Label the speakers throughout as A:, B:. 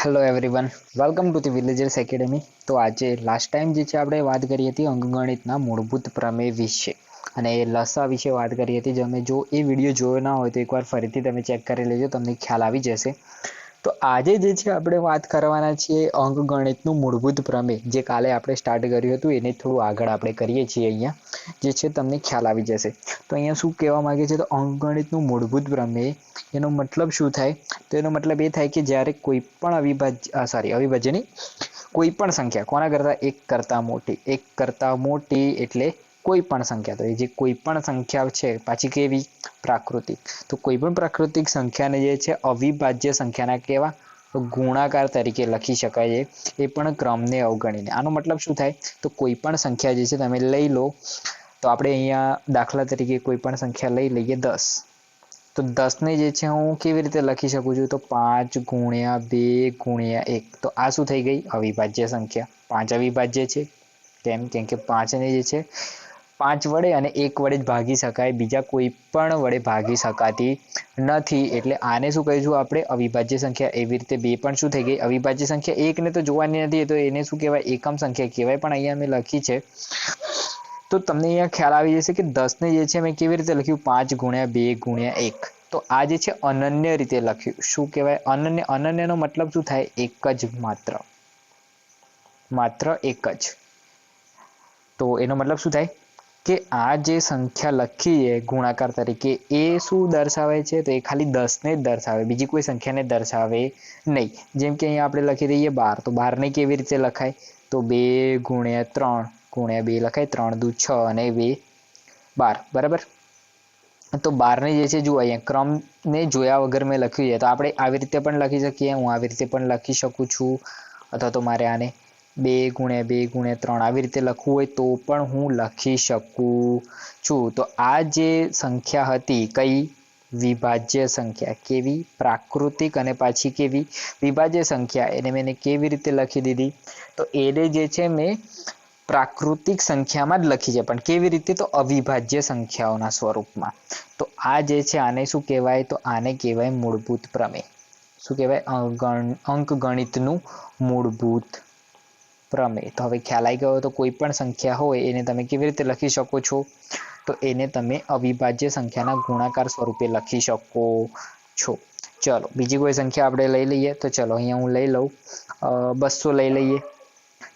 A: Hello everyone, welcome to the villagers academy. તો આજે last time જે છે આપણે વાત કરી હતી અંકગણિતના મૂળભૂત પ્રમેય વિશે અને લસા વિશે વાત કરી હતી. તમે જો એ વિડીયો જોયો ના હોય તો એકવાર ફરીથી તમે ચેક કરી લેજો, તમને ખ્યાલ આવી જશે. તો આજે જે છે આપણે વાત કરવાના છીએ અંકગણિતનું મૂળભૂત પ્રમેય, જે કાલે આપણે સ્ટાર્ટ કર્યું હતું એને થોડું આગળ આપણે કરીએ છીએ. અહીંયા જે છે તમને ખ્યાલ આવી જશે. તો અહીંયા શું કહેવા માંગે છે, તો અંકગણિતનું મૂળભૂત પ્રમેય એનો મતલબ શું થાય? તો એનો મતલબ એ થાય કે જ્યારે કોઈ પણ અવિભાજ્ય નહીં, કોઈ પણ સંખ્યા કોના કરતા એક કરતા મોટી એટલે કોઈ પણ સંખ્યા. તો એ જે કોઈ પણ સંખ્યા છે પાછી કેવી? પ્રાકૃતિક. તો કોઈ પણ પ્રાકૃતિક સંખ્યાને જે છે અવિભાજ્ય સંખ્યાના કેવા ગુણાકાર તરીકે લખી શકાય એ પણ ક્રમને અવગણીને. આનો મતલબ શું થાય? તો કોઈ પણ સંખ્યા જે છે તમે લઈ લો, તો આપણે અહીંયા દાખલા તરીકે કોઈ પણ સંખ્યા લઈ લઈએ 10. તો 10 ને જે છે હું કેવી રીતે લખી શકું છું? તો 5 ગુણ્યા 2 ગુણ્યા 1. તો આ શું થઈ ગઈ? અવિભાજ્ય સંખ્યા. 5 અવિભાજ્ય છે. કેમ કે 5 ને જે છે 5 વડે અને 1 વડે જ ભાગી શકાય, બીજા કોઈ પણ વડે ભાગી શકાતી નથી. એટલે આને શું કહીશું આપણે? અવિભાજ્ય સંખ્યા. એવી રીતે 2 પણ શું થઈ ગઈ? અવિભાજ્ય સંખ્યા. 1 ને તો જોવાની નથી, તો એને શું કહેવાય? એકમ સંખ્યા કહેવાય. પણ અહીંયા મેં લખી છે તો તમને અહીંયા ખ્યાલ આવી જશે કે 10 ને જે છે મેં કેવી રીતે લખ્યું? 5 ગુણ્યા 2 ગુણ્યા 1. તો આ જે છે અનન્ય રીતે લખ્યું. શું કહેવાય? અનન્ય. અનન્યનો મતલબ શું થાય? એક જ, માત્ર એક જ. તો એનો મતલબ શું થાય કે આ જે સંખ્યા લખી છે ગુણાકાર તરીકે, એ શું દર્શાવે છે? તો એ ખાલી 10 ને જ દર્શાવે, બીજી કોઈ સંખ્યાને દર્શાવે નહીં. જેમ કે અહીંયા આપણે લખી દઈએ 12. તો 12 ને કેવી રીતે લખાય? તો 2 ગુણ્યા 3 ગુણ્યા 2 લખાય. 3 દુ 6 અને 2 12. બરાબર. તો 12 ને જે છે જુઓ, અહીંયા ક્રમને જોયા વગર મેં લખ્યું છે. તો આપણે આવી રીતે પણ લખી શકીએ, હું આવી રીતે પણ લખી શકું છું, અથવા તો મારે આને 2 ગુણ્યા 2 ગુણ્યા 3 આવી રીતે લખવું હોય તો પણ હું લખી શકું છું. તો આ જે સંખ્યા હતી કઈ? વિભાજ્ય સંખ્યા. કેવી? પ્રાકૃતિક. અને પાછી કેવી? વિભાજ્ય સંખ્યા. એને મેં કેવી રીતે લખી દીધી? તો એને જે છે મેં પ્રાકૃતિક સંખ્યામાં જ લખી છે, પણ કેવી રીતે? તો અવિભાજ્ય સંખ્યાઓના સ્વરૂપમાં. તો આ જે છે આને શું કહેવાય? તો આને કહેવાય મૂળભૂત પ્રમેય. શું કહેવાય? અંકગણિતનું મૂળભૂત પ્રમેય. તો હવે ખ્યાલ આવી ગયો. તો કોઈ પણ સંખ્યા હોય એને તમે કેવી રીતે લખી શકો છો? તો એને તમે અવિભાજ્ય સંખ્યાના ગુણાકાર સ્વરૂપે લખી શકો છો. ચલો બીજી કોઈ સંખ્યા આપણે લઈ લઈએ. તો ચલો અહીંયા હું લઈ લઉં 200 લઈ લઈએ.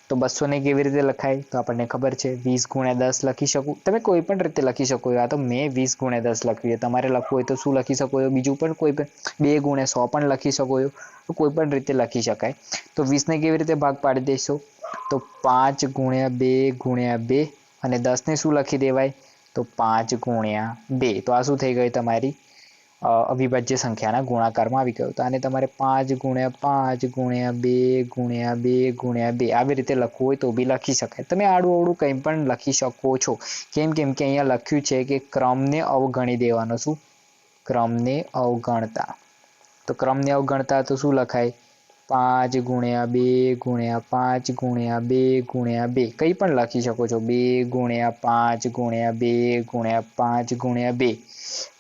A: તો 200 ને કેવી રીતે લખાય? તો આપણને ખબર છે 20 ગુણ્યા 10 લખી શકું. તમે કોઈ પણ રીતે લખી શકો. આ તો મેં 20 ગુણ્યા 10 લખ્યું છે. તમારે લખવું હોય તો શું લખી શકો છો? બીજું પણ કોઈ 2 ગુણ્યા 100 પણ લખી શકો છો. તો કોઈ પણ રીતે લખી શકાય. તો 20 ને કેવી રીતે ભાગ પાડી દેશો? તો 5 ગુણ્યા 2 ગુણ્યા 2 અને 10 ને શું લખી દેવાય? તો 5 ગુણ્યા 2. તો આ શું થઈ ગયું? તમારી અવિભાજ્ય સંખ્યાના ગુણાકારમાં આવી ગયું. તો આને તમારે 5 ગુણ્યા 5 ગુણ્યા 2 ગુણ્યા 2 ગુણ્યા 2 આવી રીતે લખવું હોય તો બી લખી શકાય. તમે આડું અવળું કંઈ પણ લખી શકો છો. કેમ કે અહીંયા લખ્યું છે કે ક્રમને અવગણી દેવાનો. શું? ક્રમને અવગણતા. તો ક્રમને અવગણતા તો શું લખાય? 5 ગુણ્યા 2 ગુણ્યા 5 ગુણ્યા 2 ગુણ્યા 2 કંઈ પણ લખી શકો છો. 2 ગુણ્યા 5 ગુણ્યા 2 ગુણ્યા 5 ગુણ્યા 2.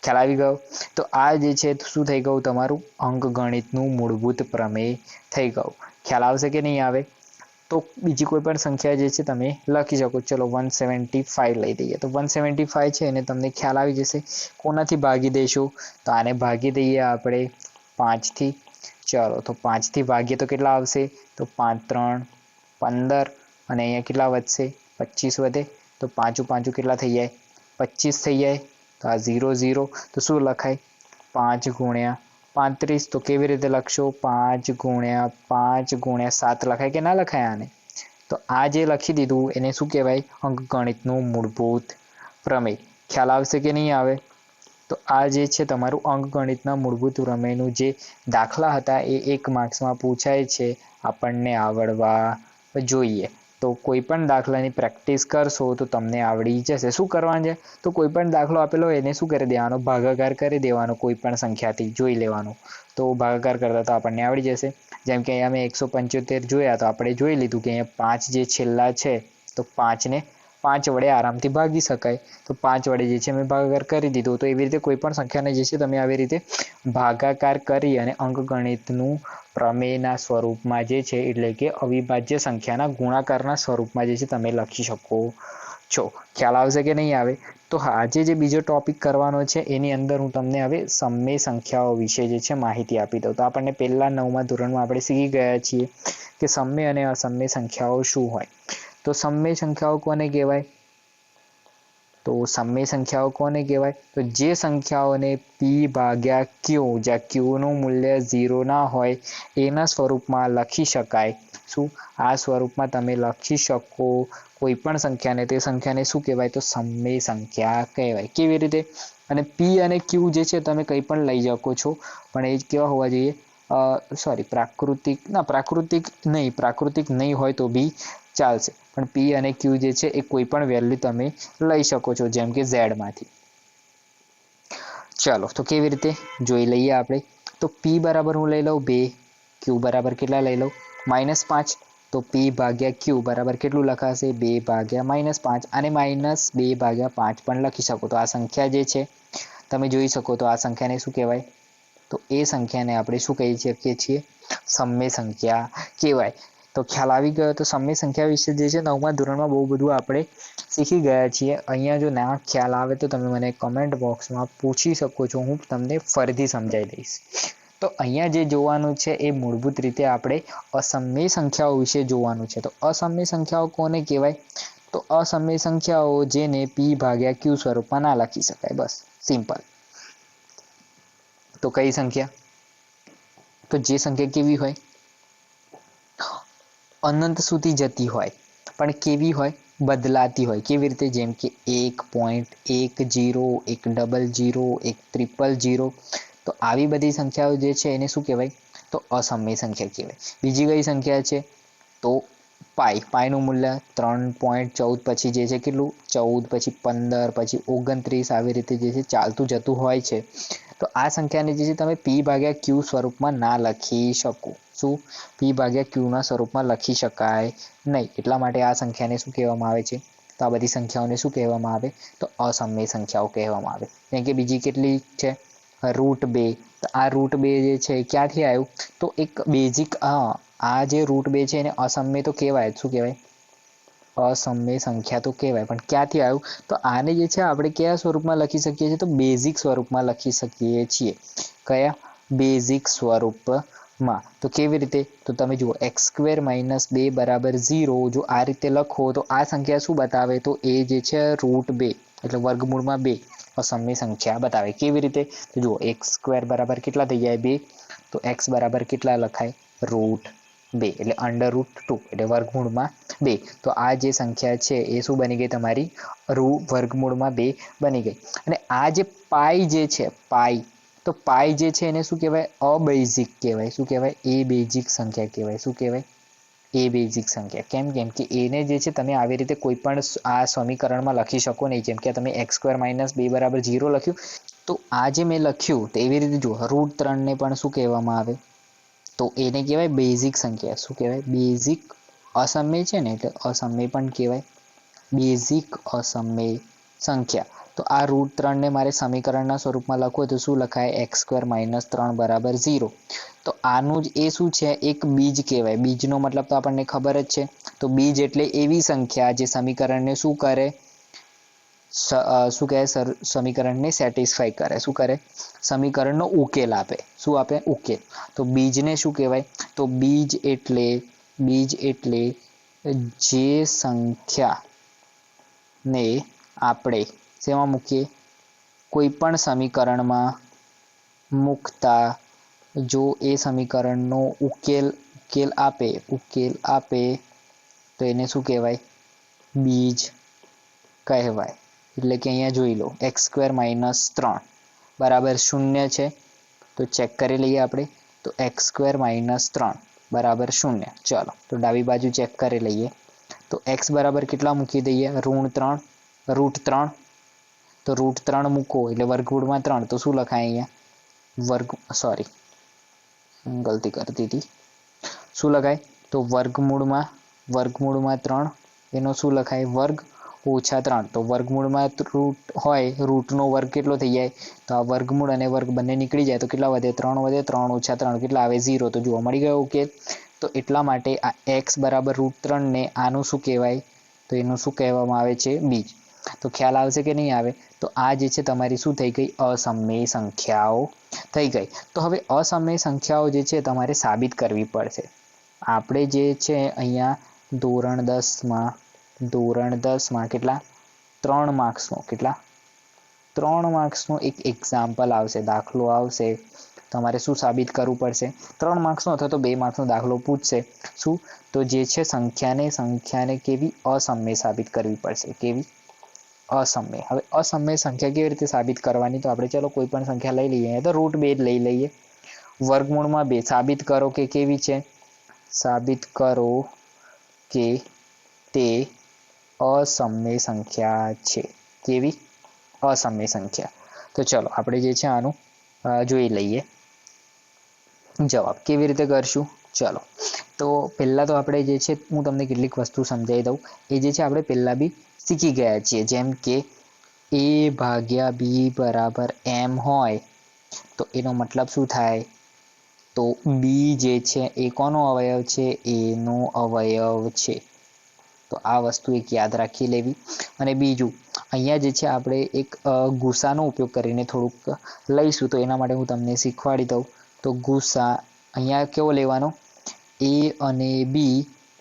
A: ખ્યાલ આવી ગયો? તો આ જે છે શું થઈ ગયું? તમારું અંકગણિતનું મૂળભૂત પ્રમેય થઈ ગયું. ખ્યાલ આવશે કે નહીં આવે? તો બીજી કોઈ પણ સંખ્યા જે છે તમે લખી શકો. ચલો 175 લઈ દઈએ. તો 175 છે એને તમને ખ્યાલ આવી જશે. કોનાથી ભાગી દઈશું? તો આને ભાગી દઈએ આપણે 5 થી. ચલો તો 5 થી ભાગીએ તો કેટલા આવશે? તો 5 3 15 અને અહીંયા કેટલા વધશે? 25 વધે. તો 5 5 કેટલા થઈ જાય? 25 થઈ જાય. તો આ 0 0. તો શું લખાય? 5 ગુણ્યા 35. તો કેવી રીતે લખશો? 5 ગુણ્યા 5 ગુણ્યા 7 લખાય કે ના લખાય આને? તો આ જે લખી દીધું એને શું કહેવાય? અંકગણિતનું મૂળભૂત પ્રમેય. ખ્યાલ આવશે કે નહીં આવે? તો આ જે છે તમારું અંકગણિતના મૂળભૂત પ્રમેયનું જે દાખલા હતા એ 1 માર્ક્સમાં પૂછાય છે. આપણને આવડવા જોઈએ. તો કોઈ પણ દાખલાની પ્રેક્ટિસ કરશો તો તમને આવડી જશે. શું કરવાનું છે? તો કોઈ પણ દાખલો આપેલો હોય એને શું કરી દેવાનો? ભાગાકાર કરી દેવાનો. કોઈ પણ સંખ્યાથી જોઈ લેવાનું. તો ભાગાકાર કરતા તો આપણને આવડી જશે. જેમ કે અહીંયા મેં 175 જોયા તો આપણે જોઈ લીધું કે અહીંયા 5 જે છેલ્લા છે તો 5 ને 5 વડે આરામથી ભાગી શકાય. તો 5 વડે જે છે મેં ભાગાકાર કરી દીધો. તો એવી રીતે કોઈ પણ સંખ્યાને જે છે તમે આવી રીતે ભાગાકાર કરી અને અંકગણિતનું પ્રમેયના સ્વરૂપમાં જે છે એટલે કે અવિભાજ્ય સંખ્યાના ગુણાકારના સ્વરૂપમાં જે છે તમે લખી શકો છો. ખ્યાલ આવશે કે નહીં આવે? તો હા, આજે જે બીજો ટોપિક કરવાનો છે એની અંદર હું તમને હવે સમમેય સંખ્યાઓ વિશે જે છે માહિતી આપી દઉં. તો આપણને પહેલા 9મા ધોરણમાં આપણે શીખી ગયા છીએ કે સમમેય અને અસમમેય સંખ્યાઓ શું હોય. તો સમમેય સંખ્યાઓ કોને કહેવાય? તો સમમેય સંખ્યાઓ કોને કહેવાય? તો જે સંખ્યાઓને p ભાગ્યા q, જ્યાં q નું મૂલ્ય 0 ના હોય એના સ્વરૂપમાં લખી શકાય. શું? આ સ્વરૂપમાં તમે લખી શકો કોઈ પણ સંખ્યાને, તે સંખ્યાને શું કહેવાય? તો સમમેય સંખ્યા કહેવાય. કેવી રીતે? અને p અને q જે છે તમે કંઈ પણ લઈ શકો છો, પણ એ કેવા હોવા જોઈએ? પ્રાકૃતિક નહીં હોય તો બી ચાલશે, પણ p અને q જે છે એ કોઈ પણ વેલ્યુ તમે લઈ શકો છો, જેમ કે z માંથી. ચાલો, તો કેવી રીતે જોઈ લઈએ આપણે. તો p બરાબર હું લઈ લઉં 2, q બરાબર કેટલા લઈ લઉં? -5. તો p ભાગ્યા q બરાબર કેટલું લખાશે? 2 ભાગ્યા -5. અને -2 ભાગ્યા 5 પણ લખી શકો. તો આ સંખ્યા જે છે તમે જોઈ શકો. તો આ સંખ્યાને શું કહેવાય? તો એ સંખ્યાને આપણે શું કહી શકીએ છીએ? સમમેય સંખ્યા કહેવાય. તો ખ્યાલ આવી ગયો. તો સમમેય સંખ્યા વિશે જે છે 9મા ધોરણમાં બહુ બધું આપણે શીખી ગયા છીએ. અહીંયા જો ના ખ્યાલ આવે તો તમે મને કમેન્ટ બોક્સમાં પૂછી શકો છો, હું તમને ફરીથી સમજાવી દઈશ. તો અહીંયા જે જોવાનું છે એ મૂળભૂત રીતે આપણે અસમમેય સંખ્યાઓ વિશે જોવાનું છે. તો અસમમેય સંખ્યાઓ કોને કહેવાય? તો અસમમેય સંખ્યાઓ જેને p ભાગ્યા q સ્વરૂપમાં ના લખી શકાય. બસ, સિમ્પલ. તો કઈ સંખ્યા? તો જે સંખ્યા કેવી હોય? અનંત સુધી જતી હોય. પણ કેવી હોય? બદલાતી હોય. કેવી રીતે? જેમ કે 1.10, 100, 100, તો આવી બધી સંખ્યાઓ જે છે એને શું કહેવાય? તો અસમમેય સંખ્યા કહેવાય. બીજી કઈ સંખ્યા છે? તો પાઈનું મૂલ્ય 3.14 પછી જે છે કેટલું? 14, પછી 15, પછી 29, આવી રીતે જે છે ચાલતું જતું હોય છે. તો આ સંખ્યાને જે છે તમે p ભાગ્યા q સ્વરૂપમાં ના લખી શકો. શું? p ભાગ્યા q ના સ્વરૂપમાં લખી શકાય નહીં. એટલા માટે આ સંખ્યાને શું કહેવામાં આવે છે? તો આ બધી સંખ્યાઓને શું કહેવામાં આવે? તો અસમમેય સંખ્યાઓ કહેવામાં આવે. જેમ કે બીજી કેટલી છે? √2. તો આ √2 જે છે ક્યાંથી આવ્યું? તો એક બેઝિક આ જે √2 છે એને અસમમેય તો કહેવાય. શું કહેવાય? અસમમેય સંખ્યા તો કહેવાય. પણ ક્યાંથી આવ્યું? તો આને જે છે આપણે કયા સ્વરૂપમાં લખી શકીએ છીએ? તો બેઝિક સ્વરૂપમાં લખી શકીએ છીએ. કયા? બેઝિક સ્વરૂપમાં. તો કેવી રીતે? તો તમે જુઓ, x² - 2 = 0. જો આ રીતે લખો તો આ સંખ્યા શું બતાવે? તો એ જે છે √2 એટલે વર્ગમૂળમાં 2 અસમમેય સંખ્યા બતાવે. કેવી રીતે? તો જુઓ, x² બરાબર કેટલા થઈ જાય? 2. તો x બરાબર કેટલા લખાય? √2 એટલે √2 એટલે વર્ગમૂળમાં 2. તો આ જે સંખ્યા છે એ શું બની ગઈ તમારી? વર્ગમૂળમાં 2 બની ગઈ. અને આ જે પાઈ જે છે, તો પાઈ જે છે એને શું કહેવાય? અબેઝિક કહેવાય. શું કહેવાય? એ બેઝિક સંખ્યા કહેવાય. શું કહેવાય? એ બેઝિક સંખ્યા. કેમ? કે એને જે છે તમે આવી રીતે કોઈ પણ આ સમીકરણમાં લખી શકો નહીં. જેમ કે તમે x² - 2 = 0 લખ્યું, તો આ જે મેં લખ્યું તો એવી રીતે જુઓ, √3 ને પણ શું કહેવામાં આવે? તો એને કહેવાય બેઝિક સંખ્યા. શું કહેવાય? બેઝિક. અસમમેય છે ને એટલે અસમમેય પણ કહેવાય. બેઝિક અસમમેય સંખ્યા. તો આ √3 ને મારે સમીકરણના સ્વરૂપમાં લખવું હોય તો શું લખાય? x² - 3 = 0. તો આનું જ એ શું છે? એક બીજ કહેવાય. બીજનો મતલબ તો આપણને ખબર જ છે. તો બીજ એટલે એવી સંખ્યા જે સમીકરણને શું કરે? શું કહે? સમીકરણને સેટિસ્ફાય કરે. શું કરે? સમીકરણનો ઉકેલ આપે. શું આપે? ઉકેલ. તો બીજને શું કહેવાય? તો બીજ એટલે જે સંખ્યાને આપણે શેમાં મૂકીએ? કોઈ પણ સમીકરણમાં મૂકતા જો એ સમીકરણનો ઉકેલ આપે તો એને શું કહેવાય? બીજ કહેવાય. એટલે કે અહીંયા જોઈ લો, x² - 3 બરાબર 0 છે. તો ચેક કરી લઈએ આપણે. તો x² - 3 બરાબર 0. ચાલો, તો ડાબી બાજુ ચેક કરી લઈએ. તો x બરાબર કેટલા મૂકી દઈએ? √3. તો √3 મૂકો એટલે વર્ગમૂળમાં 3. તો શું લખાય અહીંયા? ગલતી કરી દીધી. શું લખાય? તો વર્ગમૂળમાં 3 એનો શું લખાય? વર્ગ ઓછા 3 તો વર્ગમૂળમાં રૂટ હોય, રૂટનો વર્ગ કેટલો થઈ જાય? તો આ વર્ગમૂળ અને વર્ગ બંને નીકળી જાય તો કેટલા વધે? 3 વધે. 3 ઓછા 3 કેટલા આવે? 0. તો જુઓ મળી ગયો ઉકેલ. તો એટલા માટે આ x બરાબર √3 ને આનું શું કહેવાય? તો એનું શું કહેવામાં આવે છે? બીજ. તો ખ્યાલ આવશે કે નહીં આવે? તો આ જે છે તમારી શું થઈ ગઈ? અસમય સંખ્યાઓ થઈ ગઈ. તો હવે અસમય સંખ્યાઓ જે છે તમારે સાબિત કરવી પડશે. આપણે જે છે અહીંયા ધોરણ 10માં કેટલા 3 માર્ક્સનો કેટલા 3 માર્ક્સનો એક એક્ઝામ્પલ આવશે, દાખલો આવશે. તમારે શું સાબિત કરવું પડશે? 3 માર્ક્સનો અથવા તો 2 માર્ક્સનો દાખલો પૂછશે. શું? તો જે છે સંખ્યાને કેવી? અસમય સાબિત કરવી પડશે. કેવી? અસમય. હવે અસમય સંખ્યા કેવી રીતે સાબિત કરવાની? તો આપણે ચલો કોઈ પણ સંખ્યા લઈ લઈએ, તો √2 જ લઈ લઈએ. વર્ગમૂળમાં 2 સાબિત કરો કે કેવી છે? સાબિત કરો કે તે અસમય સંખ્યા છે. કેવી? અસમય સંખ્યા. તો ચલો આપણે જે છે આનું જોઈ લઈએ જવાબ. કેવી રીતે કરશું? ચલો તો પહેલાં તો આપણે જે છે હું તમને કેટલીક વસ્તુ સમજાવી દઉં. એ જે છે આપણે પહેલાં બી શીખી ગયા છીએ. જેમ કે a/b બરાબર m હોય તો એનો મતલબ શું થાય? તો b જે છે એ કોનો અવયવ છે? એનો અવયવ છે. તો આ વસ્તુ એક યાદ રાખી લેવી. અને બીજું અહીંયા જે છે આપણે એક ગુસાનો ઉપયોગ કરીને થોડુંક લઈશું, તો એના માટે હું તમને શીખવાડી દઉં. તો ગુસા અહીંયા કેવો લેવાનો? a અને b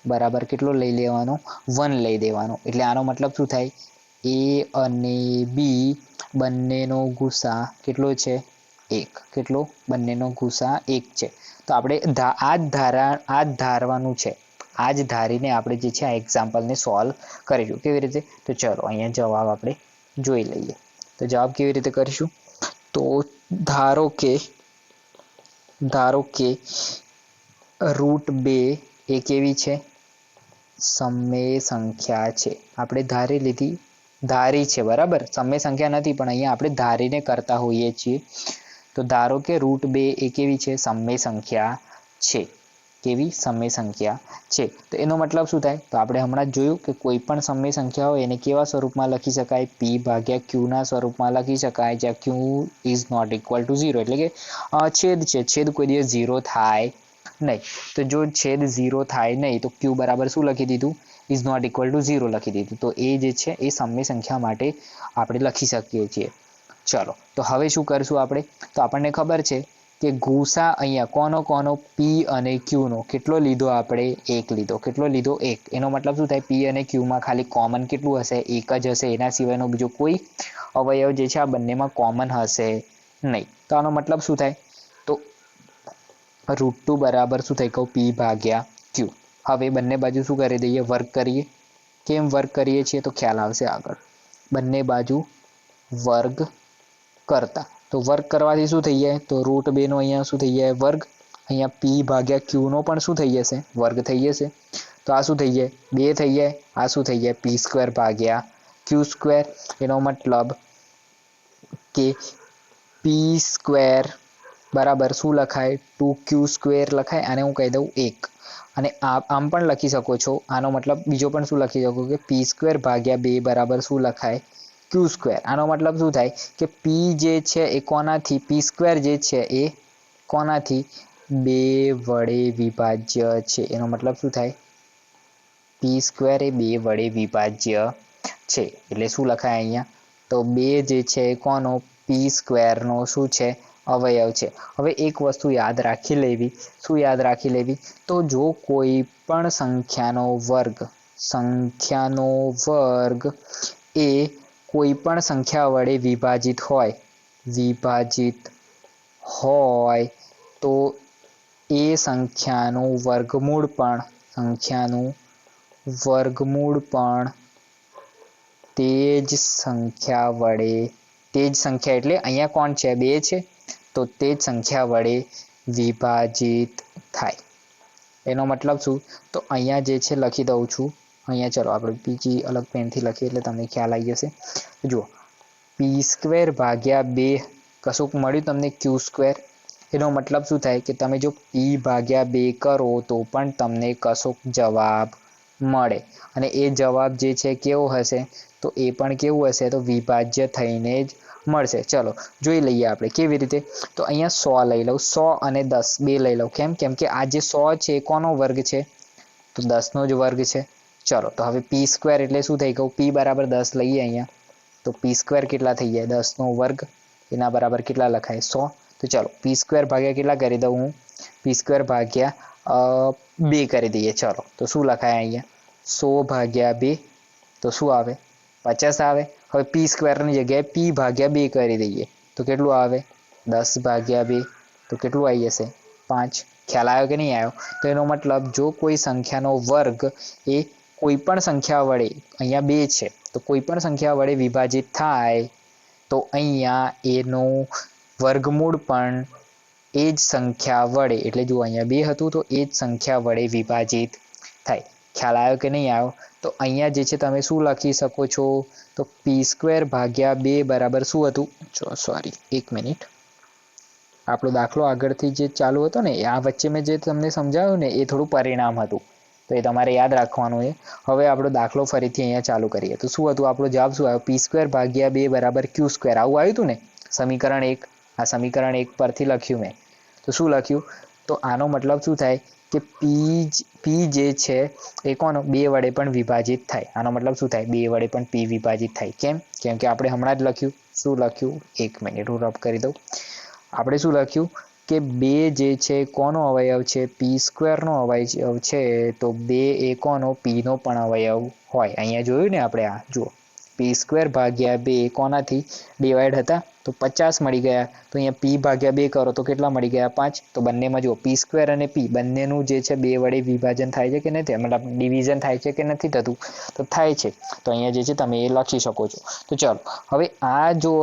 A: બરાબર કેટલો લઈ લેવાનો? 1 લઈ દેવાનો. એટલે આનો મતલબ શું થાય? a અને b બંનેનો ગુસા કેટલો છે? 1. કેટલો? બંનેનો ગુસા 1 છે. તો આપણે આ જ ધારવાનું છે. આ જ ધારીને આપણે જે છે આ એક્ઝામ્પલને સોલ્વ કરીશું. કેવી રીતે? તો ચલો અહીંયા જવાબ આપણે જોઈ લઈએ. તો જવાબ કેવી રીતે કરીશું? તો ધારો કે √2 એ કેવી છે? સમય સંખ્યા છે. આપણે ધારી છે બરાબર. સમય સંખ્યા નથી, પણ અહીંયા આપણે ધારીને કરતા હોઈએ છીએ. તો ધારો કે √2 એ કેવી છે? સમય સંખ્યા છે. કેવી? સમય સંખ્યા છે. તો એનો મતલબ શું થાય? તો આપણે હમણાં જ જોયું કે કોઈ પણ સમય સંખ્યા હોય એને કેવા સ્વરૂપમાં લખી શકાય? p/q ના સ્વરૂપમાં લખી શકાય, જ્યાં q is not equal to 0. એટલે કે છેદ છે. છેદ કોઈ દિવસ 0 થાય નહીં. તો જો છેદ 0 થાય નહીં તો q બરાબર શું લખી દીધું? ઇઝ નોટ ઇક્વલ ટુ 0 લખી દીધું. તો એ જે છે એ સમય સંખ્યા માટે આપણે લખી શકીએ છીએ. ચલો તો હવે શું કરશું આપણે? તો આપણને ખબર છે કે ગુસા અહીંયા કોનો p અને q નો કેટલો લીધો? આપણે 1 લીધો. કેટલો લીધો? 1. એનો મતલબ શું થાય? p અને q માં ખાલી કોમન કેટલું હશે? 1 જ હશે. એના સિવાયનો બીજો કોઈ અવયવ જે છે આ બંનેમાં કોમન હશે નહીં. તો આનો મતલબ શું થાય? તો √2 બરાબર શું થઈ કહું? p/q. હવે બંને બાજુ શું કરી દઈએ? વર્ગ કરીએ. કેમ વર્ગ કરીએ છીએ? તો ખ્યાલ આવશે આગળ. બંને બાજુ વર્ગ કરતા. તો વર્ગ કરવાથી શું થઈ જાય? તો √2 નો અહીંયા શું થઈ જાય? વર્ગ. અહીંયા p/q નો પણ શું થઈ જશે? વર્ગ થઈ જશે. તો આ શું થઈ જાય? 2 થઈ જાય. આ શું થઈ જાય? p²/q². એનો મતલબ કે p² બરાબર શું લખાય? 2q² લખાય. આને હું કહી દઉં 1. અને આમ પણ લખી શકો છો. આનો મતલબ બીજો પણ શું લખી શકો કે p²/2 બરાબર શું લખાય? q². આનો મતલબ શું થાય? કે p જે છે એ કોનાથી? p² જે છે એ કોનાથી? 2 વડે વિભાજ્ય છે. એનો મતલબ શું થાય? p² એ 2 વડે વિભાજ્ય છે. એટલે શું લખાય અહીંયા? તો 2 જે છે એ કોનો? p² નો શું છે? અવયવ છે. હવે એક વસ્તુ યાદ રાખી લેવી. શું યાદ રાખી લેવી? તો જો કોઈ પણ સંખ્યાનો વર્ગ એ કોઈ પણ સંખ્યા વડે વિભાજિત હોય તો એ સંખ્યાનું વર્ગમૂળ પણ તે જ સંખ્યા એટલે અહીંયા કોણ છે? 2 છે. તો તે જ સંખ્યા વડે વિભાજિત થાય. એનો મતલબ શું? તો અહીંયા જે છે લખી દઉં છું. અહીંયા ચલો આપણે બીજી અલગ પેનથી લખીએ એટલે તમને ખ્યાલ આવી જશે. જુઓ p²/2 કશુંક મળ્યું તમને q². એનો મતલબ શું થાય? કે તમે જો p/2 કરો તો પણ તમને કશોક જવાબ મળે. અને એ જવાબ જે છે કેવો હશે? તો તો એ પણ કેવું હશે, તો વિભાજ્ય થઈને જ મળશે. ચલો જોઈ લઈએ આપણે કેવી રીતે. તો અહીંયા 100 લઈ લઉં, 100 અને 10 બે લઈ લઉં. કેમ કે આ જે 100 છે એ કોનો વર્ગ છે, તો 10 નો જ વર્ગ છે. ચલો તો હવે પી સ્ક્વેર એટલે શું થઈ ગયું, પી બરાબર 10 લઈએ અહીંયા, તો પી સ્ક્વેર કેટલા થઈ જાય, 10 નો વર્ગ, એના બરાબર કેટલા લખાય, 100. તો ચલો પી સ્ક્વેર ભાગ્યા કેટલા કરી દઉં હું, પી સ્ક્વેર ભાગ્યા 2 કરી દઈએ. ચલો તો શું લખાય અહીંયા, 100 ભાગ્યા 2, તો શું આવે, 50 આવે. હવે પી સ્ક્વેરની જગ્યાએ પી ભાગ્યા 2 કરી દઈએ તો કેટલું આવે, 10 ભાગ્યા 2, તો કેટલું આવી જશે, 5. ખ્યાલ આવ્યો કે નહીં આવ્યો. તો એનો મતલબ જો કોઈ સંખ્યાનો વર્ગ એ કોઈ પણ સંખ્યા વડે, અહીંયા 2 છે તો કોઈ પણ સંખ્યા વડે વિભાજિત થાય તો અહીંયા એનું વર્ગમૂળ પણ એ જ સંખ્યા વડે, એટલે જો અહીંયા 2 હતું તો એ જ સંખ્યા વડે વિભાજિત થાય. ખ્યાલ આવ્યો કે નહીં આવ્યો. તો અહીંયા જે છે તમે શું લખી શકો છો, તો પી સ્ક્વેર ભાગ્યા 2 બરાબર શું હતું, સોરી 1 મિનિટ, આપણો દાખલો આગળથી જે ચાલુ હતો ને આ વચ્ચે મેં જે તમને સમજાવ્યું ને એ થોડું પરિણામ હતું, તો એ તમારે યાદ રાખવાનું છે. હવે આપણો દાખલો ફરીથી અહીંયા ચાલુ કરીએ. તો શું હતું, આપણો જવાબ શું આવ્યો, પી સ્ક્વેર ભાગ્યા 2 બરાબર ક્યુ સ્ક્વેર, આવું આવ્યું હતું ને સમીકરણ 1. આ સમીકરણ 1 પરથી લખ્યું મેં. તો શું લખ્યું, તો આનો મતલબ શું થાય કે પી જે છે એ કોનો 2 વડે પણ વિભાજિત થાય. આનો મતલબ શું થાય, 2 વડે પણ પી વિભાજિત થાય. કેમ કે આપણે હમણાં જ લખ્યું, શું લખ્યું, 1 મિનિટ હું રબ કરી દઉં. આપણે શું લખ્યું કે 2 જે છે કોનો અવયવ છે, પી સ્ક્વેરનો અવયવ છે, તો 2 એ કોનો, પીનો પણ અવયવ હોય. અહીંયા જોયું ને આપણે, આ જુઓ પી સ્ક્વેર ભાગ્યા 2 કોનાથી ડિવાઈડ હતા, તો 50 મળી ગયા. તો અહીંયા પી ભાગ્યા 2 કરો તો કેટલા મળી ગયા, 5. તો બંનેમાં જુઓ પી સ્ક્વેર અને પી બંનેનું જે છે 2 વડે વિભાજન થાય છે કે નથી, મતલબ ડિવિઝન થાય છે કે નથી થતું, તો થાય છે. તો અહીંયા જે છે તમે એ લખી શકો છો. તો ચલો હવે આ જો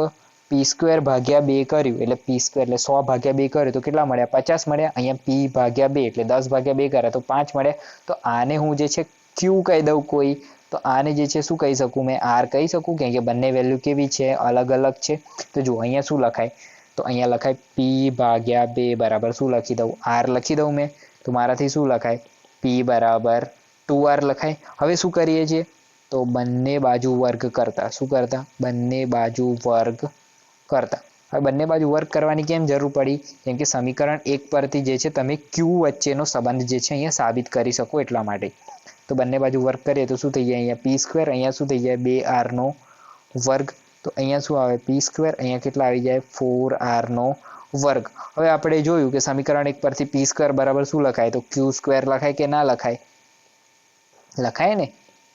A: પી સ્ક્વેર ભાગ્યા 2 કર્યું એટલે પી સ્ક્વેર એટલે 100 ભાગ્યા 2 કર્યું તો કેટલા મળ્યા, 50 મળ્યા. અહીંયા પી ભાગ્યા 2 એટલે 10 ભાગ્યા 2 કર્યા તો 5 મળ્યા. તો આને હું જે છે ક્યુ કહી દઉં કોઈ, તો આને જે છે શું કહી શકું, મેં આર કહી શકું, કેમ કે બંને વેલ્યુ કેવી છે, અલગ અલગ છે. તો જો અહીંયા શું લખાય, તો અહીંયા લખાય પી ભાગ્યા 2 બરાબર શું લખી દઉં, આર લખી દઉં મેં. તો મારાથી શું લખાય, પી બરાબર 2r લખાય. હવે શું કરીએ છીએ, તો બંને બાજુ વર્ગ કરતા, શું કરતા, બંને બાજુ વર્ગ કરતા. હવે બંને બાજુ વર્ગ કરવાની કેમ જરૂર પડી, કેમ કે સમીકરણ 1 પરથી જે છે તમે ક્યુ વચ્ચેનો સંબંધ જે છે અહીંયા સાબિત કરી શકો એટલા માટે. તો બંને બાજુ વર્ગ કરીએ તો શું થઈ જાય, અહીંયા પી સ્ક્વેર, અહીંયા શું થઈ જાય 2r નો વર્ગ. તો અહીંયા શું આવે પી સ્ક્વેર, અહીંયા કેટલા આવી જાય 4r નો વર્ગ. હવે આપણે જોયું કે સમીકરણ 1 પરથી પી સ્ક્વેર બરાબર શું લખાય, તો ક્યુ સ્ક્વેર લખાય કે ના લખાય, લખાય ને,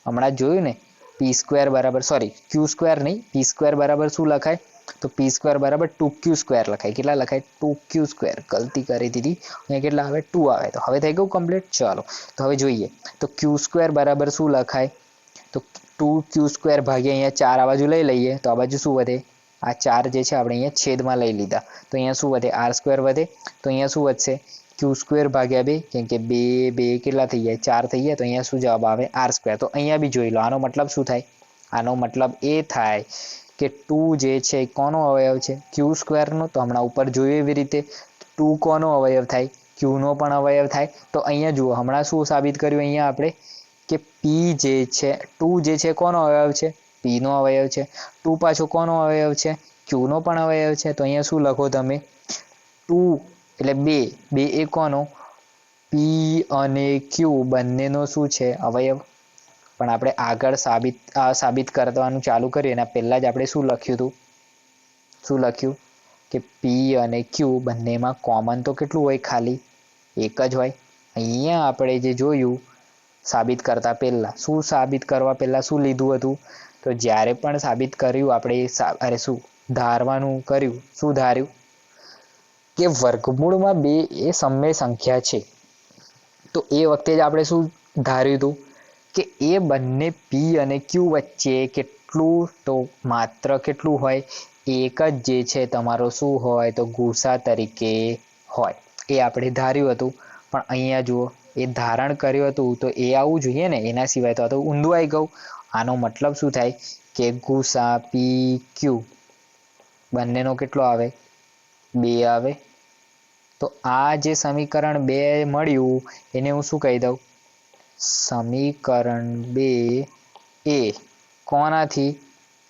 A: હમણાં જોયું ને, પી સ્ક્વેર બરાબર, સોરી ક્યુ સ્ક્વેર નહીં, પી સ્ક્વેર બરાબર શું લખાય, તો પી સ્ક્વેર બરાબર 2q સ્ક્વેર લખાય. કેટલા લખાય, 2q સ્ક્વેર, ગલતી કરી દીધી, અહીંયા કેટલા આવે 2 આવે. તો હવે થઈ ગયું કમ્પ્લીટ. ચાલો તો હવે જોઈએ, તો ક્યુ સ્ક્વેર બરાબર શું લખાય, તો 2q સ્ક્વેર ભાગ્યા અહીંયા 4 આ બાજુ લઈ લઈએ તો આ બાજુ શું વધે, આ 4 જે છે આપણે અહીંયા છેદમાં લઈ લીધા તો અહીંયા શું વધે, r સ્ક્વેર વધે. તો અહીંયા શું વધશે, ક્યુ સ્ક્વેર ભાગ્યા 2, કેમ કે 2 કેટલા થઈ જાય 4 થઈ જાય, તો અહીંયા શું જવાબ આવે r સ્ક્વેર. તો અહીંયા બી જોઈ લો, આનો મતલબ શું થાય, આનો મતલબ એ થાય કે 2 જે છે કોનો અવયવ છે, ક્યુ સ્ક્વેરનો. તો હમણાં ઉપર જોયું એવી રીતે 2 કોનો અવયવ થાય, ક્યુનો પણ અવયવ થાય. તો અહીંયા જુઓ, હમણાં શું સાબિત કર્યું અહીંયા આપણે કે પી જે છે 2 જે છે કોનો અવયવ છે, પી નો અવયવ છે. 2 પાછો કોનો અવયવ છે, ક્યુનો પણ અવયવ છે. તો અહીંયા શું લખો તમે, 2 એટલે 2 એ કોનો, પી અને ક્યુ બંનેનો શું છે અવયવ. પણ આપણે આગળ સાબિત કરવાનું ચાલુ કરીએ એના પહેલા જ આપણે શું લખ્યું હતું, શું લખ્યું કે પી અને ક્યુ બંનેમાં કોમન તો કેટલું હોય, ખાલી એક જ હોય. અહીંયા આપણે જે જોયું સાબિત કરતા પહેલા, શું સાબિત કરવા પહેલા શું લીધું હતું, તો જ્યારે પણ સાબિત કર્યું આપણે શું ધારવાનું કર્યું, શું ધાર્યું કે વર્ગમૂળમાં 2 એ સમય સંખ્યા છે. તો એ વખતે જ આપણે શું ધાર્યું હતું કે એ બંને પી અને ક્યુ વચ્ચે કેટલું, તો માત્ર કેટલું હોય, એક જ જે છે તમારો શું હોય, તો ગુસા તરીકે હોય. એ આપણે ધાર્યું હતું. પણ અહીંયા જુઓ, એ ધારણ કર્યું હતું તો એ આવવું જોઈએ ને, એના સિવાય તો આ તો ઊંધું આવી ગયું. આનો મતલબ શું થાય કે ગુસા પી ક્યુ બંનેનો કેટલો આવે, 2 આવે. તો આ જે સમીકરણ 2 મળ્યું એને હું શું કહી દઉં, સમીકરણ 2 એ કોનાથી?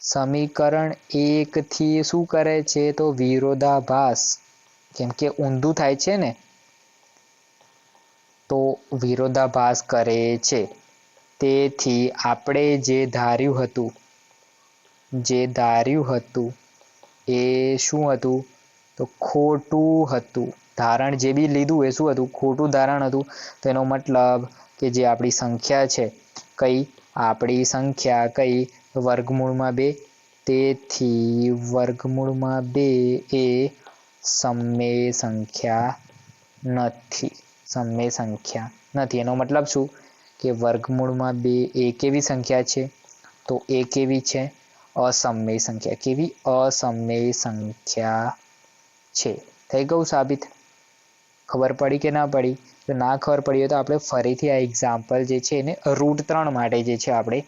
A: સમીકરણ 1 થી શું કરે છે? તો વિરોધાભાસ. કેમ કે ઊંધું થાય છે ને, તો વિરોધાભાસ કરે છે. તેથી આપણે જે ધાર્યું હતું એ શું હતું? તો ખોટું હતું. ધારણ જે બી લીધું એ શું હતું? ખોટું ધારણ હતું. તો એનો મતલબ કે જે આપણી સંખ્યા છે, આપણી સંખ્યા વર્ગમૂળમાં 2. તેથી વર્ગમૂળમાં 2 એ સમમેય સંખ્યા નથી. એનો મતલબ શું? કે વર્ગમૂળમાં 2 એ કેવી સંખ્યા છે? તો એ કેવી છે? અસમમેય સંખ્યા. કેવી? અસમમેય સંખ્યા છે. થઈ ગયું સાબિત? ખબર પડી કે ના પડી? તો ના ખબર પડી હોય તો આપણે ફરીથી આ એક્ઝામ્પલ જે છે એને રૂટ 3 માટે જે છે આપણે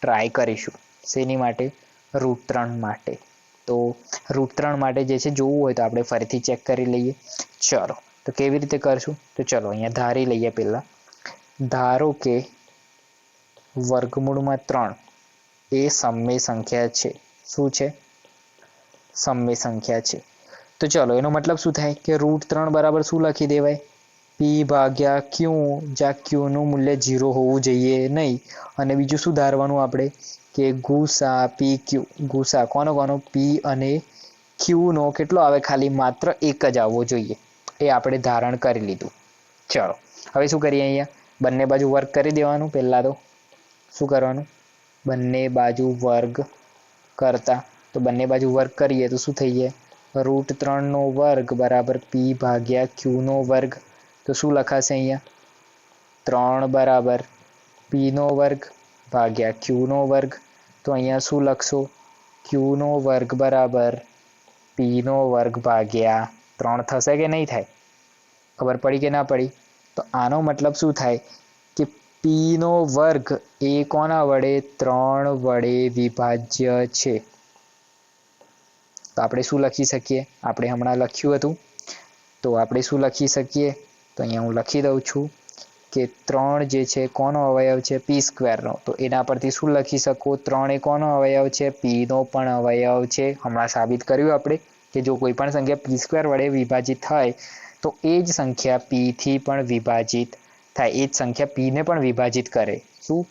A: ટ્રાય કરીશું. શેની માટે? રૂટ 3 માટે. તો રૂટ 3 માટે જે છે જોવું હોય તો આપણે ફરીથી ચેક કરી લઈએ. ચલો, તો કેવી રીતે કરશું? તો ચલો અહીંયા ધારી લઈએ. પહેલા ધારો કે વર્ગમૂળમાં 3 એ સમમેય સંખ્યા છે. શું છે? સમમેય સંખ્યા છે. તો ચલો, એનો મતલબ શું થાય? કે રૂટ 3 બરાબર શું લખી દેવાય? પી ભાગ્યા ક્યુ, જ્યાં ક્યુનું મૂલ્ય 0 હોવું જોઈએ નહીં. અને બીજું શું ધારવાનું આપણે? કે ગુસા પી ક્યુ. ગુસા કોનો? પી અને ક્યુનો કેટલો આવે? ખાલી માત્ર 1 જ આવવો જોઈએ. એ આપણે ધારણ કરી લીધું. ચલો, હવે શું કરીએ? અહીંયા બંને બાજુ વર્ગ કરી દેવાનું. પહેલાં તો શું કરવાનું? બંને બાજુ વર્ગ કરતા. તો બંને બાજુ વર્ગ કરીએ તો શું થઈ જાય? રૂટ 3 નો વર્ગ બરાબર પી ભાગ્યા ક્યુનો વર્ગ. તો શું લખાશે અહીંયા? 3 બરાબર પીનો વર્ગ ભાગ્યા ક્યુનો વર્ગ. તો અહીંયા શું લખશો? ક્યુનો વર્ગ બરાબર પીનો વર્ગ ભાગ્યા 3 થશે કે નહીં થાય? ખબર પડી કે ના પડી? તો આનો મતલબ શું થાય? કે પીનો વર્ગ એ કોના વડે? 3 વડે વિભાજ્ય છે. તો આપણે શું લખી શકીએ? આપણે હમણાં લખ્યું હતું. તો આપણે શું લખી શકીએ? તો અહીંયા હું લખી દઉં છું કે 3 જે છે કોનો અવયવ છે? પી સ્ક્વેરનો. તો એના પરથી શું લખી શકો? 3 એ કોનો અવયવ છે? પીનો પણ અવયવ છે. હમણાં સાબિત કર્યું આપણે કે જો કોઈ પણ સંખ્યા પી સ્ક્વેર વડે વિભાજિત થાય તો એ જ સંખ્યા પીથી પણ વિભાજિત થાય. એ જ સંખ્યા પીને પણ વિભાજિત કરે. શું?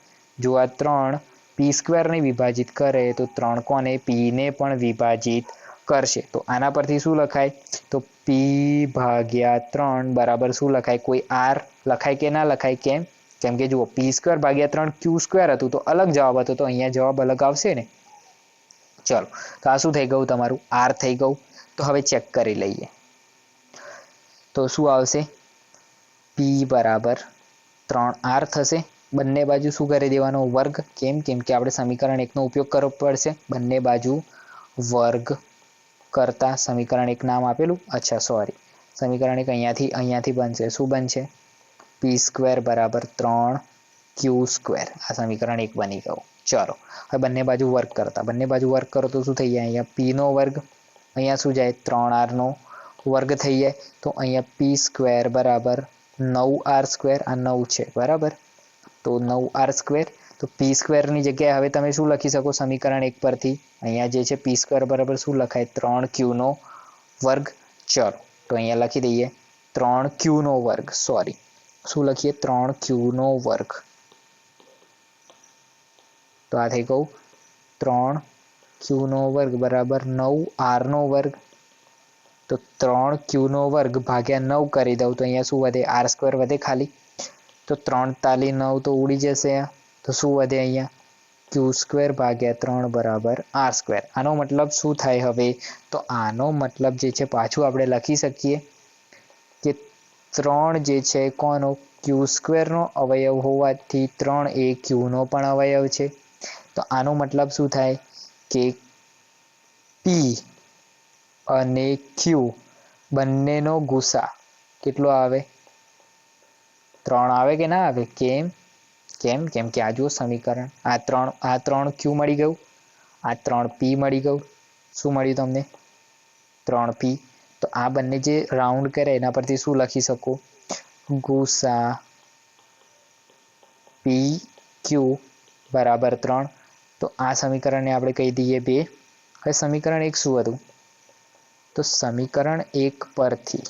A: જો આ 3 પી સ્ક્વેરને વિભાજિત કરે તો 3 કોને? પીને પણ વિભાજિત કરશે. તો આના પરથી શું લખાય? તો પી ભાગ્યા 3 બરાબર શું લખાય? કોઈ આર લખાય કે ના લખાય? કેમ કે જુઓ, પી સ્ક્વેર ભાગ્યા 3 ક્યુ સ્ક્વેર હતું તો અલગ જવાબ હતો. તો અહીંયા જવાબ અલગ આવશે ને. ચલો, તો આ શું થઈ ગયું? તમારું આર થઈ ગયું. તો હવે ચેક કરી લઈએ. તો શું આવશે? પી બરાબર 3R થશે. બંને બાજુ શું કરી દેવાનો? વર્ગ. કેમ કે આપણે સમીકરણ 1 નો ઉપયોગ કરવો પડશે. બંને બાજુ વર્ગ કરતા સમીકરણ 1 નામ આપેલું. અચ્છા, સોરી, સમીકરણ 1 અહીંયાથી બનશે. શું બનશે? પી સ્ક્વેર બરાબર 3Q સ્ક્વેર. આ સમીકરણ 1 બની ગયું. ચલો, હવે બંને બાજુ વર્ગ કરો તો શું થઈ જાય? અહીંયા પીનો વર્ગ, અહીંયા શું જાય? 3R નો વર્ગ થઈ જાય. તો અહીંયા પી સ્ક્વેર બરાબર 9R સ્ક્વેર. આ 9 છે બરાબર. તો 9R સ્ક્વેર. તો પી સ્ક્વેરની જગ્યાએ હવે તમે શું લખી શકો? સમીકરણ 1 પરથી અહીંયા જે છે પી સ્ક્વેર બરાબર શું લખાય? 3Qનો વર્ગ. ચલો, તો અહીંયા લખી દઈએ 3Qનો વર્ગ. સોરી, શું લખીએ? 3Qનો વર્ગ. તો આ થઈ ગયું 3Qનો વર્ગ બરાબર 9Rનો વર્ગ. તો 3Qનો વર્ગ ભાગ્યા 9 કરી દઉં તો અહીંયા શું વધે? આર સ્ક્વેર વધે ખાલી. તો 3 તાલી 9 તો ઉડી જશે. તો શું વધે? અહીંયા ક્યુ સ્ક્વેર ભાગ્યા 3 બરાબર આર સ્ક્વેર. આનો મતલબ શું થાય હવે? તો આનો મતલબ જે છે પાછું આપણે લખી શકીએ કે 3 જે છે કોનો? ક્યુ સ્ક્વેરનો અવયવ હોવાથી 3 એ ક્યુનો પણ અવયવ છે. તો આનો મતલબ શું થાય? કે પી અને ક્યુ બંનેનો ગુસા કેટલો આવે? 3 આવે કે ના આવે? કેમ કે આ જુઓ સમીકરણ, આ 3 ક્યુ મળી ગયું, આ 3 પી મળી ગયું. શું મળ્યું તમને? 3 પી. તો આ બંને જે રાઉન્ડ કરે એના પરથી શું લખી શકો? ગુસા પી ક્યુ બરાબર 3. તો આ સમીકરણને આપણે કહી દઈએ 2. હવે સમીકરણ 1 શું હતું? તો સમીકરણ 1 પરથી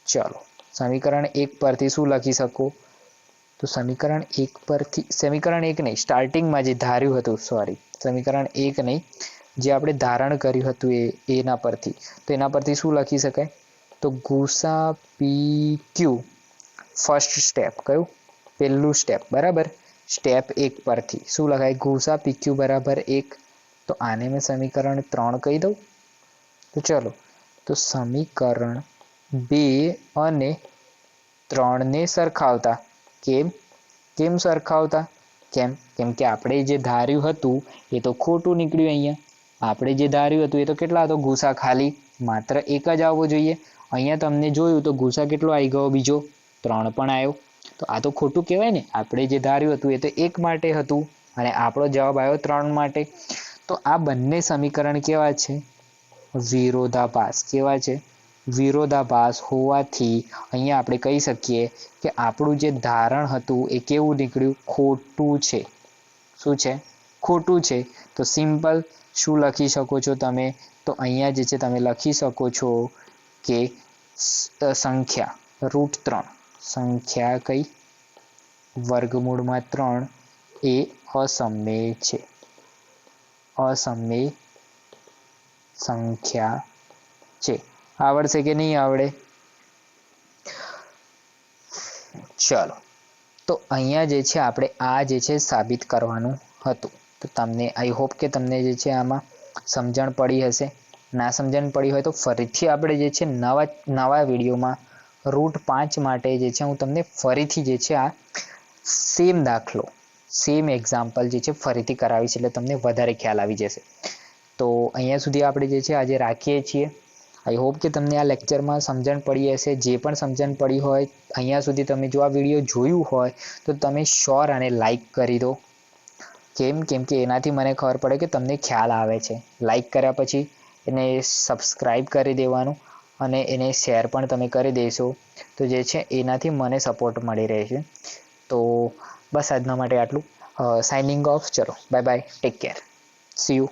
A: ચલો સમીકરણ 1 પરથી શું લખી શકો? તો સમીકરણ 1 પરથી સમીકરણ 1 નહીં, સ્ટાર્ટિંગમાં જે ધાર્યું હતું, સોરી, સમીકરણ 1 નહીં, જે આપણે ધારણ કર્યું હતું એના પરથી. તો એના પરથી શું લખી શકાય? તો ગુસા PQ ફર્સ્ટ સ્ટેપ કયું? પહેલું સ્ટેપ, બરાબર. સ્ટેપ 1 પરથી શું લખાય? ગુસા PQ બરાબર 1. તો આને મેં સમીકરણ 3 કહી દઉં. તો ચલો, તો સમીકરણ 2 અને 3 ને સરખાવતા. કેમ સરખાવતા? કેમ કે આપણે જે ધાર્યું હતું એ તો ખોટું નીકળ્યું. અહીંયા આપણે જે ધાર્યું હતું એ તો કેટલા હતો? ગુસા ખાલી માત્ર 1 જ આવવો જોઈએ. અહીંયા તમને જોયું તો ગુસા કેટલો આવી ગયો? બીજો 3 પણ આવ્યો. તો આ તો ખોટું કહેવાય ને. આપણે જે ધાર્યું હતું એ તો 1 માટે હતું અને આપણો જવાબ આવ્યો 3 માટે. તો આ બંને સમીકરણ કેવા છે? વિરોધાભાસ. કેવા છે? વિરોધાભાસ હોવાથી અહીંયા આપણે કહી શકીએ કે આપણું જે ધારણ હતું એ કેવું નીકળ્યું? ખોટું છે. શું છે? ખોટું છે. તો સિમ્પલ શું લખી શકો છો તમે? તો અહીંયા જે છે તમે લખી શકો છો કે સંખ્યા √3, સંખ્યા કઈ? વર્ગમૂળમાં 3 એ અસમમેય છે. અસમમેય સંખ્યા છે. આવડશે કે નહીં આવડે? ચલો, તો અહીંયા જે છે આપણે આ જે છે સાબિત કરવાનું હતું. તો તમને આઈ હોપ કે તમને જે છે આમાં સમજણ પડી હશે. ના સમજણ પડી હોય તો ફરીથી આપણે જે છે નવા વિડીયોમાં √5 માટે જે છે હું તમને ફરીથી જે છે આ સેમ દાખલો, સેમ એક્ઝામ્પલ જે છે ફરીથી કરાવીશ, એટલે તમને વધારે ખ્યાલ આવી જશે. તો અહીંયા સુધી આપણે જે છે આજે રાખીએ છીએ. આઈ હોપ કે તમને આ લેક્ચરમાં સમજણ પડી હશે. જે પણ સમજણ પડી હોય, અહીંયા સુધી તમે જો આ વિડીયો જોયું હોય તો તમે શ્યોર આને લાઈક કરી દો. કેમ કે એનાથી મને ખબર પડે કે તમને ખ્યાલ આવે છે. લાઈક કર્યા પછી એને સબસ્ક્રાઈબ કરી દેવાનું અને એને શેર પણ તમે કરી દેશો તો જે છે એનાથી મને સપોર્ટ મળી રહેશે. તો બસ આજના માટે આટલું. Signing off. ચલો, bye bye, take care, see you.